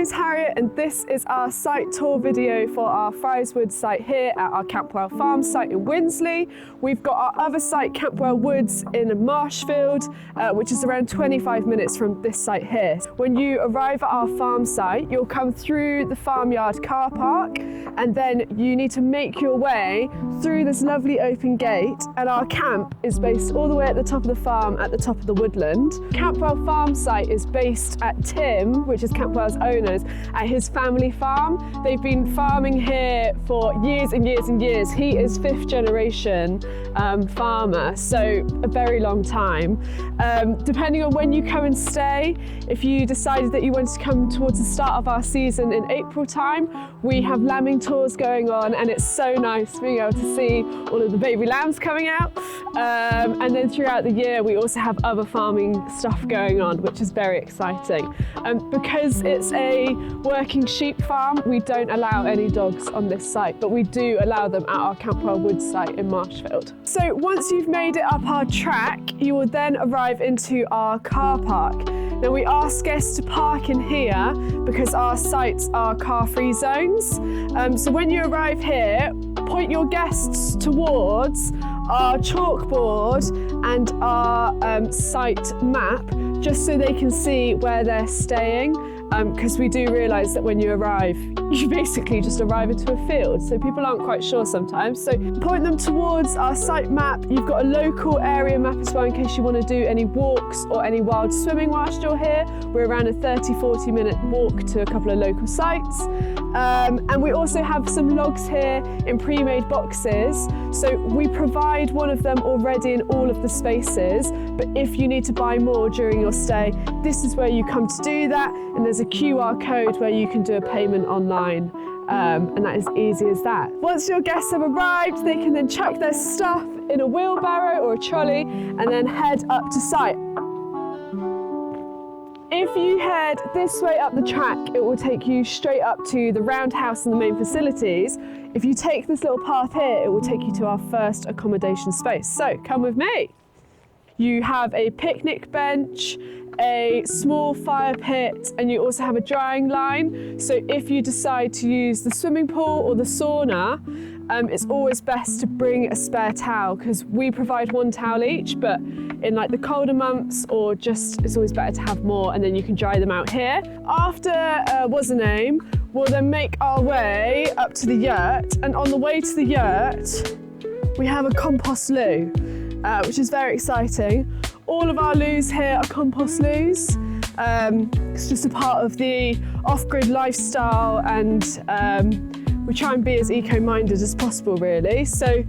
name's Harriet and this is our site tour video for our Frieswood site here at our Campwell Farm site in Winsley. We've got our other site, Campwell Woods in Marshfield, which is around 25 minutes from this site here. When you arrive at our farm site, you'll come through the farmyard car park and then you need to make your way through this lovely open gate, and our camp is based all the way at the top of the farm at the top of the Woodland. Campwell Farm site is based at Tim, which is Campwell's owners, at his family farm. They've been farming here for years and years and years. He is 5th generation farmer, so a very long time. Depending on when you come and stay, if you decided that you wanted to come towards the start of our season in April time, we have lambing tours going on, and it's so nice being able to see all of the baby lambs coming out. And then throughout the year, we also have other farming stuff going on, which is very exciting. Because it's a working sheep farm, we don't allow any dogs on this site, but we do allow them at our Campwell Woods site in Marshfield. So once you've made it up our track, you will then arrive into our car park. Now we ask guests to park in here because our sites are car-free zones. So when you arrive here, point your guests towards our chalkboard and our site map, just so they can see where they're staying. Because we do realise that when you arrive, you basically just arrive into a field, so people aren't quite sure sometimes. So point them towards our site map. You've got a local area map as well in case you want to do any walks or any wild swimming whilst you're here. We're around a 30-40 minute walk to a couple of local sites. And we also have some logs here in pre-made boxes. So we provide one of them already in all of the spaces, but if you need to buy more during your stay, this is where you come to do that. And there's a QR code where you can do a payment online, and that is easy as that. Once your guests have arrived, they can then chuck their stuff in a wheelbarrow or a trolley and then head up to site. If you head this way up the track, it will take you straight up to the Roundhouse and the main facilities. If you take this little path here, it will take you to our first accommodation space. So come with me. You have a picnic bench, a small fire pit, and you also have a drying line. So if you decide to use the swimming pool or the sauna, it's always best to bring a spare towel, because we provide one towel each, but in like the colder months or just, it's always better to have more, and then you can dry them out here. After Wossnem, we'll then make our way up to the yurt, and on the way to the yurt, we have a compost loo, which is very exciting. All of our loos here are compost loos. It's just a part of the off-grid lifestyle, and we try and be as eco-minded as possible, really. So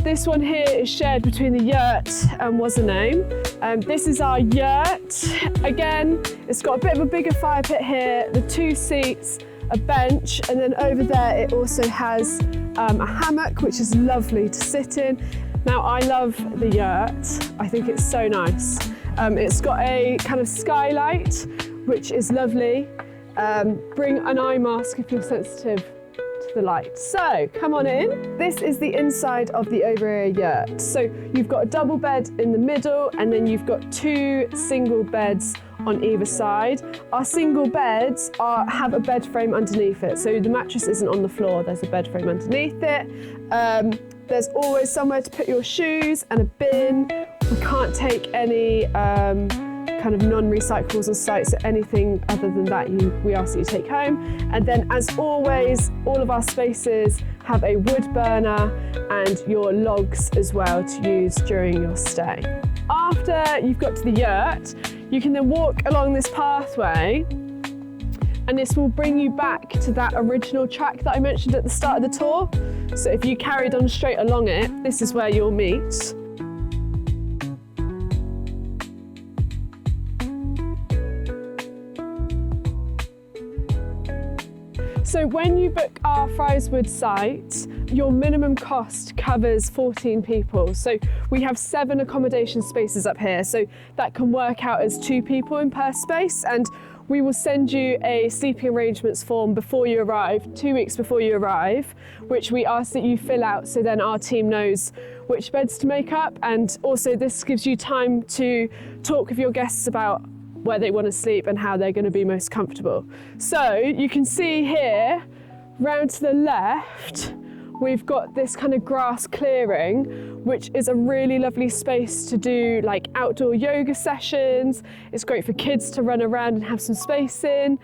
this one here is shared between the yurt and Wossnem. This is our yurt. Again, it's got a bit of a bigger fire pit here, the 2 seats, a bench, and then over there it also has a hammock, which is lovely to sit in. Now, I love the yurt. I think it's so nice. It's got a kind of skylight, which is lovely. Bring an eye mask if you're sensitive to the light. So, come on in. This is the inside of the Overe Yurt. So, you've got a double bed in the middle, and then you've got 2 single beds on either side. Our single beds have a bed frame underneath it. So, the mattress isn't on the floor, there's a bed frame underneath it. There's always somewhere to put your shoes and a bin. We can't take any kind of non-recyclables on site, so anything other than that we ask that you take home. And then, as always, all of our spaces have a wood burner and your logs as well to use during your stay. After you've got to the yurt, you can then walk along this pathway, and this will bring you back to that original track that I mentioned at the start of the tour. So if you carried on straight along it, this is where you'll meet. So when you book our Frieswood site, your minimum cost covers 14 people. So we have 7 accommodation spaces up here. So that can work out as 2 people in per space. And we will send you a sleeping arrangements form before you arrive, 2 weeks before you arrive, which we ask that you fill out so then our team knows which beds to make up. And also this gives you time to talk with your guests about where they want to sleep and how they're going to be most comfortable. So you can see here, round to the left, we've got this kind of grass clearing, which is a really lovely space to do like outdoor yoga sessions. It's great for kids to run around and have some space in.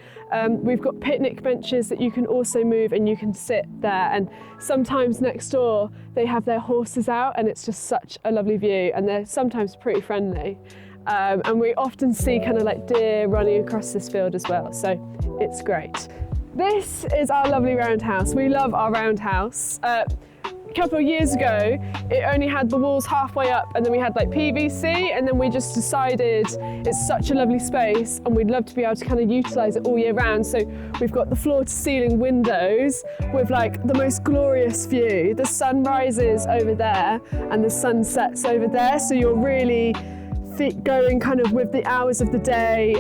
We've got picnic benches that you can also move and you can sit there. And sometimes next door, they have their horses out and it's just such a lovely view, and they're sometimes pretty friendly. And we often see kind of like deer running across this field as well. So it's great. This is our lovely roundhouse. We love our roundhouse. A couple of years ago, it only had the walls halfway up and then we had like PVC, and then we just decided it's such a lovely space and we'd love to be able to kind of utilise it all year round. So we've got the floor to ceiling windows with like the most glorious view. The sun rises over there and the sun sets over there. So you're really going kind of with the hours of the day.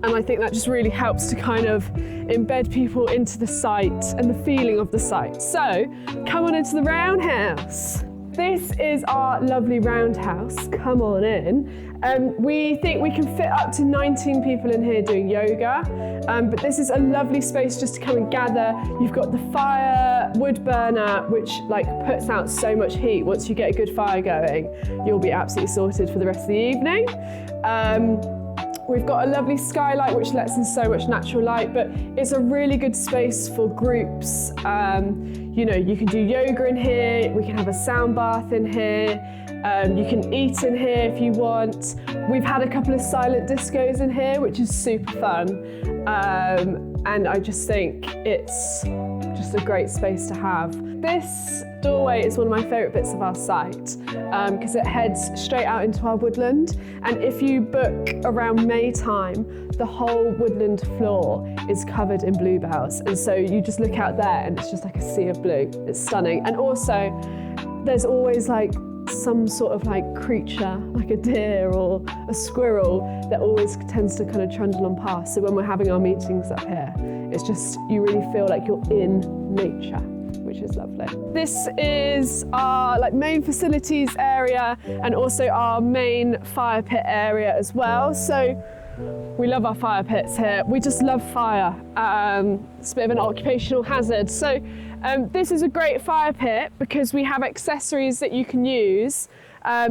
And I think that just really helps to kind of embed people into the site and the feeling of the site. So come on into the roundhouse. This is our lovely roundhouse. Come on in. We think we can fit up to 19 people in here doing yoga, but this is a lovely space just to come and gather. You've got the fire wood burner, which like puts out so much heat. Once you get a good fire going, you'll be absolutely sorted for the rest of the evening. We've got a lovely skylight which lets in so much natural light, but it's a really good space for groups. You know, you can do yoga in here, we can have a sound bath in here, you can eat in here if you want. We've had a couple of silent discos in here, which is super fun. And I just think it's just a great space to have. This doorway is one of my favourite bits of our site because it heads straight out into our woodland, and if you book around May time, the whole woodland floor is covered in bluebells, and so you just look out there and it's just like a sea of blue. It's stunning. And also there's always like some sort of like creature, like a deer or a squirrel, that always tends to kind of trundle on past. So when we're having our meetings up here, it's just, you really feel like you're in nature, which is lovely. This is our like main facilities area and also our main fire pit area as well. So we love our fire pits here. We just love fire. It's a bit of an occupational hazard. So this is a great fire pit because we have accessories that you can use.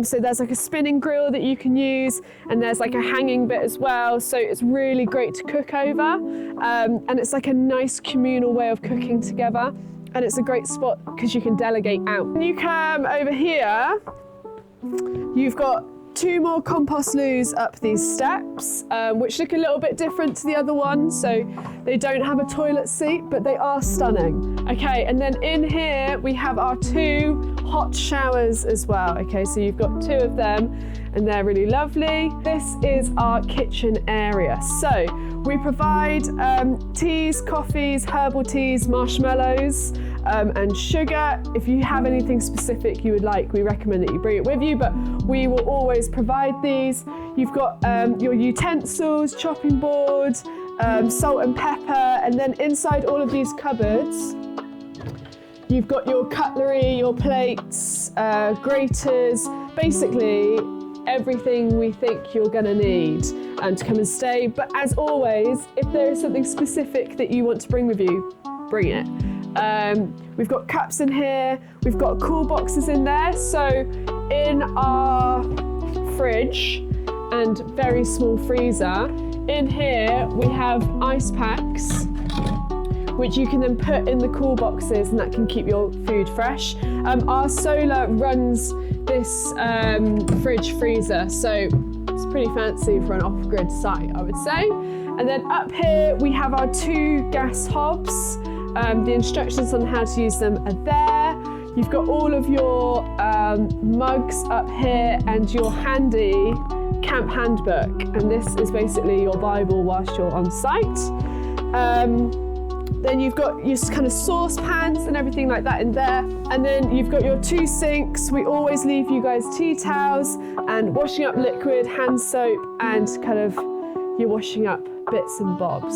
So there's like a spinning grill that you can use, and there's like a hanging bit as well. So it's really great to cook over. And it's like a nice communal way of cooking together. And it's a great spot because you can delegate out. When you come over here, you've got 2 more compost loos up these steps, which look a little bit different to the other one. So they don't have a toilet seat, but they are stunning. Okay, and then in here we have our 2 hot showers as well. Okay, so you've got 2 of them and they're really lovely. This is our kitchen area. So we provide teas, coffees, herbal teas, marshmallows, and sugar. If you have anything specific you would like, we recommend that you bring it with you, but we will always provide these. You've got your utensils, chopping board, salt and pepper, and then inside all of these cupboards, you've got your cutlery, your plates, graters, basically everything we think you're gonna need to come and stay. But as always, if there is something specific that you want to bring with you, bring it. We've got cups in here, we've got cool boxes in there. So in our fridge and very small freezer, in here we have ice packs, which you can then put in the cool boxes, and that can keep your food fresh. Our solar runs this fridge freezer, so it's pretty fancy for an off-grid site, I would say. And then up here we have our 2 gas hobs. The instructions on how to use them are there. You've got all of your mugs up here and your handy camp handbook, and this is basically your Bible whilst you're on site. Then you've got your kind of saucepans and everything like that in there. And then you've got your 2 sinks. We always leave you guys tea towels and washing up liquid, hand soap, and kind of your washing up bits and bobs.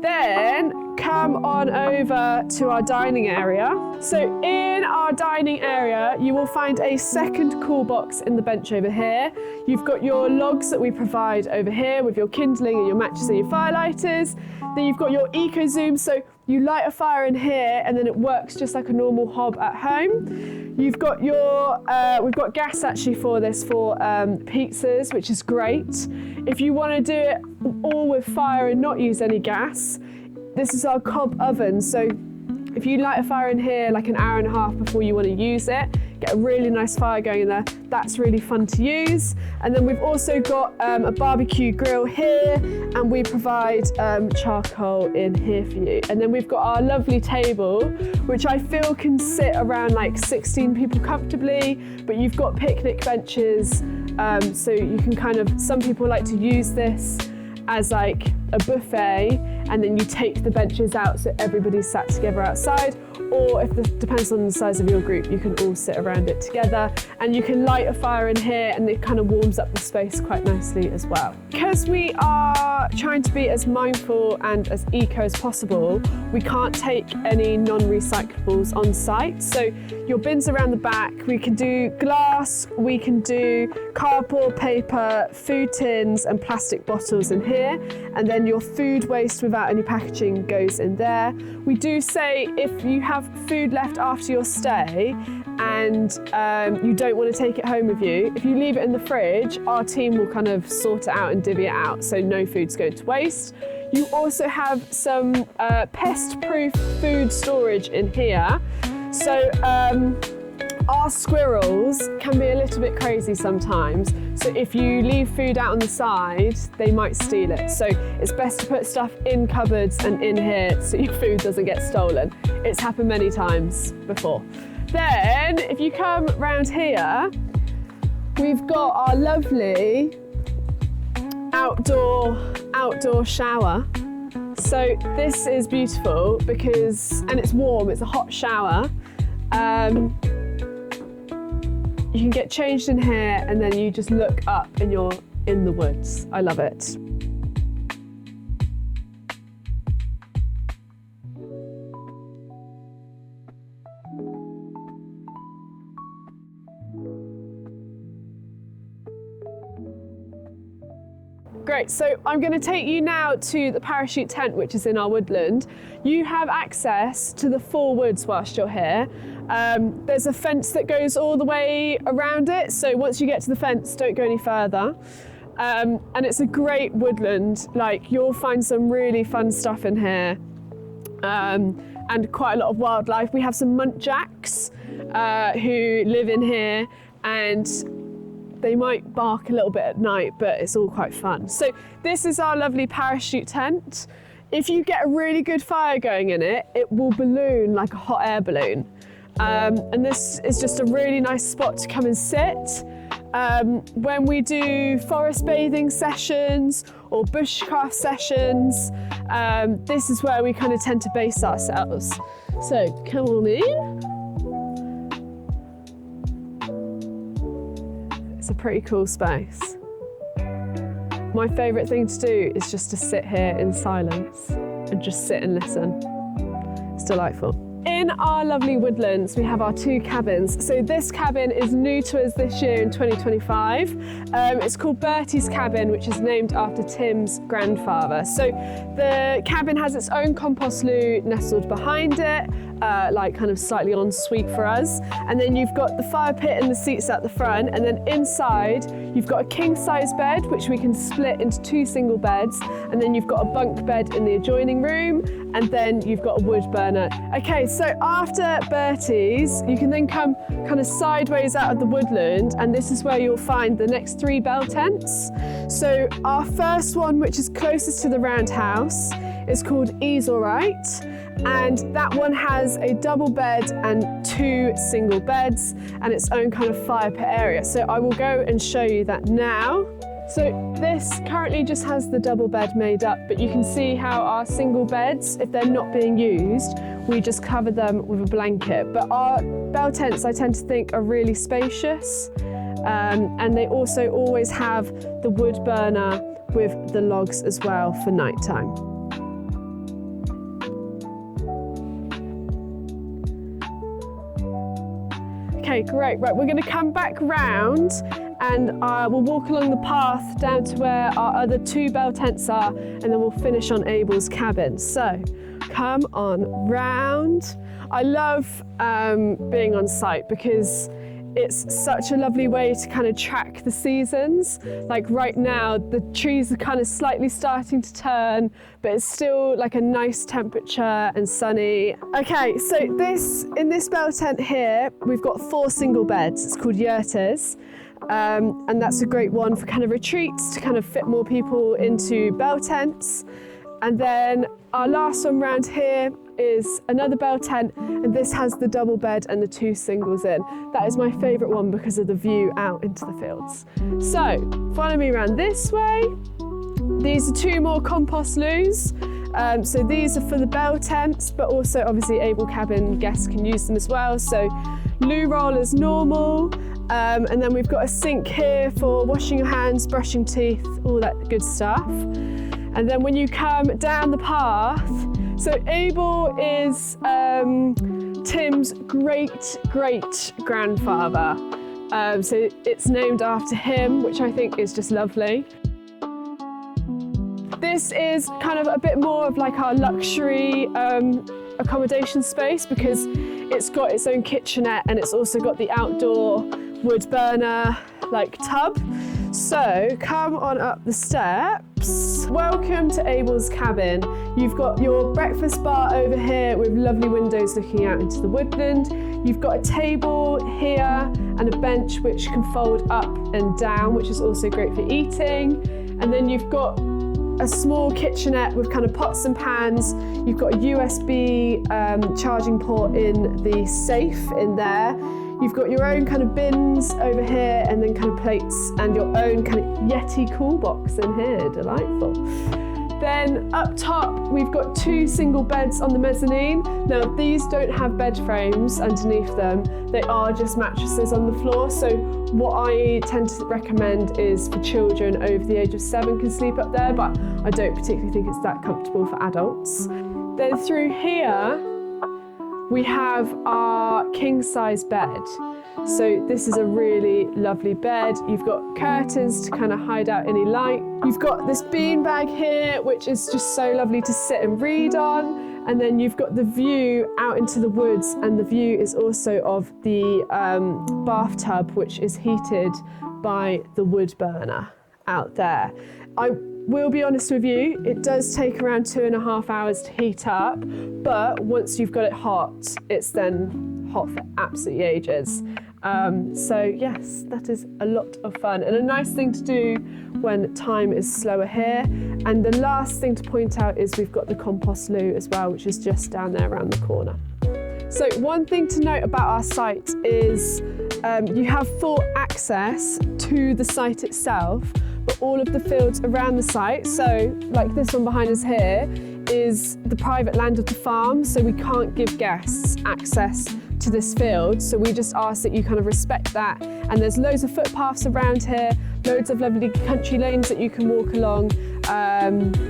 Then come on over to our dining area. So in our dining area, you will find a second cool box in the bench over here. You've got your logs that we provide over here with your kindling and your matches and your firelighters. Then you've got your eco zoom, so you light a fire in here and then it works just like a normal hob at home. You've got your, we've got gas actually for this for pizzas, which is great. If you want to do it all with fire and not use any gas, this is our cob oven. So if you light a fire in here like an hour and a half before you want to use it, get a really nice fire going in there. That's really fun to use. And then we've also got a barbecue grill here, and we provide charcoal in here for you. And then we've got our lovely table, which I feel can sit around like 16 people comfortably, but you've got picnic benches, so you can kind of, some people like to use this as like a buffet, and then you take the benches out so everybody's sat together outside, or if this depends on the size of your group, you can all sit around it together, and you can light a fire in here and it kind of warms up the space quite nicely as well. Because we are trying to be as mindful and as eco as possible, we can't take any non-recyclables on site. So your bins around the back, we can do glass, we can do cardboard, paper, food tins and plastic bottles in here, and then your food waste without any packaging goes in there. We do say if you have food left after your stay and you don't want to take it home with you, if you leave it in the fridge, our team will kind of sort it out and divvy it out so no food's going to waste. You also have some pest-proof food storage in here. So our squirrels can be a little bit crazy sometimes. So if you leave food out on the side, they might steal it. So it's best to put stuff in cupboards and in here so your food doesn't get stolen. It's happened many times before. Then if you come round here, we've got our lovely outdoor shower. So this is beautiful because, and it's warm, it's a hot shower. You can get changed in here and then you just look up and you're in the woods. I love it. Great, so I'm going to take you now to the parachute tent, which is in our woodland. You have access to the full woods whilst you're here. There's a fence that goes all the way around it, so once you get to the fence, don't go any further. And it's a great woodland. Like, you'll find some really fun stuff in here, and quite a lot of wildlife. We have some muntjacks who live in here, and they might bark a little bit at night, but it's all quite fun. So this is our lovely parachute tent. If you get a really good fire going in it, it will balloon like a hot air balloon. And this is just a really nice spot to come and sit. When we do forest bathing sessions or bushcraft sessions, this is where we kind of tend to base ourselves. So come on in. It's a pretty cool space. My favourite thing to do is just to sit here in silence and just sit and listen. It's delightful. In our lovely woodlands, we have our two cabins. So this cabin is new to us this year in 2025. It's called Bertie's cabin, which is named after Tim's grandfather. So the cabin has its own compost loo nestled behind it, like kind of slightly en suite for us. And then you've got the fire pit and the seats at the front. And then inside, you've got a king size bed, which we can split into two single beds. And then you've got a bunk bed in the adjoining room. And then you've got a wood burner. Okay, so after Bertie's, you can then come kind of sideways out of the woodland, and this is where you'll find the next 3 bell tents. So our first one, which is closest to the Roundhouse, is called Eesorite, and that one has a double bed and 2 single beds and its own kind of fire pit area. So I will go and show you that now. So this currently just has the double bed made up, but you can see how our single beds, if they're not being used, we just cover them with a blanket. But our bell tents, I tend to think, are really spacious, and they also always have the wood burner with the logs as well for nighttime. Okay, great. Right, we're going to come back round and we'll walk along the path down to where our other 2 bell tents are, and then we'll finish on Abel's cabin. So come on round. I love being on site because it's such a lovely way to kind of track the seasons. Like right now, the trees are kind of slightly starting to turn, but it's still like a nice temperature and sunny. Okay, so in this bell tent here, we've got 4 single beds. It's called Yertis. And that's a great one for kind of retreats to kind of fit more people into bell tents. And then our last one round here is another bell tent, and this has the double bed and the 2 singles in. That is my favourite one because of the view out into the fields. So follow me around this way. These are 2 more compost loos. So these are for the bell tents, but also obviously Abel cabin guests can use them as well. So loo roll as normal. And then we've got a sink here for washing your hands, brushing teeth, all that good stuff. And then when you come down the path, so Abel is Tim's great-great-grandfather. So it's named after him, which I think is just lovely. This is kind of a bit more of like our luxury accommodation space because it's got its own kitchenette and it's also got the outdoor wood burner like tub. So come on up the steps. Welcome to Abel's cabin. You've got your breakfast bar over here with lovely windows looking out into the woodland. You've got a table here and a bench which can fold up and down, which is also great for eating. And then you've got a small kitchenette with kind of pots and pans. You've got a USB charging port in the safe in there. You've got your own kind of bins over here and then kind of plates and your own kind of Yeti cool box in here, delightful. Then up top, we've got 2 single beds on the mezzanine. Now these don't have bed frames underneath them. They are just mattresses on the floor. So what I tend to recommend is for children over the age of 7 can sleep up there, but I don't particularly think it's that comfortable for adults. Then through here, we have our king size bed. So this is a really lovely bed. You've got curtains to kind of hide out any light. You've got this beanbag here, which is just so lovely to sit and read on. And then you've got the view out into the woods, and the view is also of the bathtub, which is heated by the wood burner out there. I will be honest with you, it does take around 2.5 hours to heat up, but once you've got it hot, it's then hot for absolutely ages. So yes, that is a lot of fun and a nice thing to do when time is slower here. And the last thing to point out is we've got the compost loo as well, which is just down there around the corner. So one thing to note about our site is you have full access to the site itself, but all of the fields around the site, so like this one behind us here, is the private land of the farm, so we can't give guests access to this field, so we just ask that you kind of respect that. And there's loads of footpaths around here, loads of lovely country lanes that you can walk along.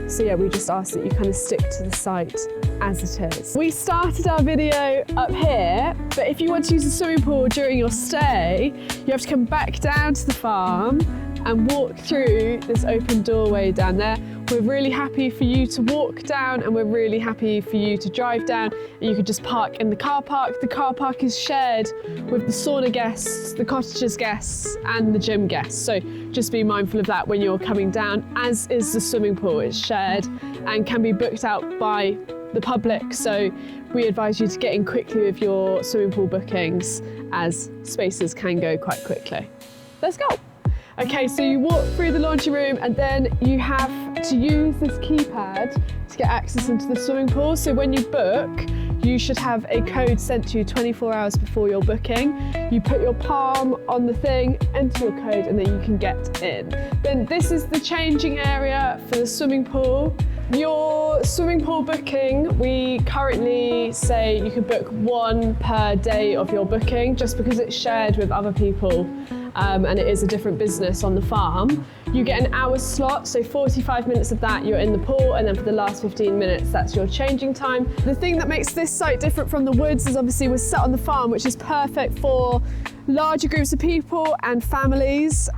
So yeah, we just ask that you kind of stick to the site as it is. We started our video up here, but if you want to use the swimming pool during your stay, you have to come back down to the farm and walk through this open doorway down there. We're really happy for you to walk down, and we're really happy for you to drive down, and you could just park in the car park. The car park is shared with the sauna guests, the cottages guests, and the gym guests. So just be mindful of that when you're coming down, as is the swimming pool. It's shared and can be booked out by the public. So we advise you to get in quickly with your swimming pool bookings, as spaces can go quite quickly. Let's go. Okay, so you walk through the laundry room and then you have to use this keypad to get access into the swimming pool. So when you book, you should have a code sent to you 24 hours before your booking. You put your palm on the thing, enter your code, and then you can get in. Then this is the changing area for the swimming pool. Your swimming pool booking, we currently say you could book 1 per day of your booking, just because it's shared with other people and it is a different business on the farm. You get an hour slot, so 45 minutes of that you're in the pool, and then for the last 15 minutes that's your changing time. The thing that makes this site different from the woods is obviously we're set on the farm, which is perfect for larger groups of people and families.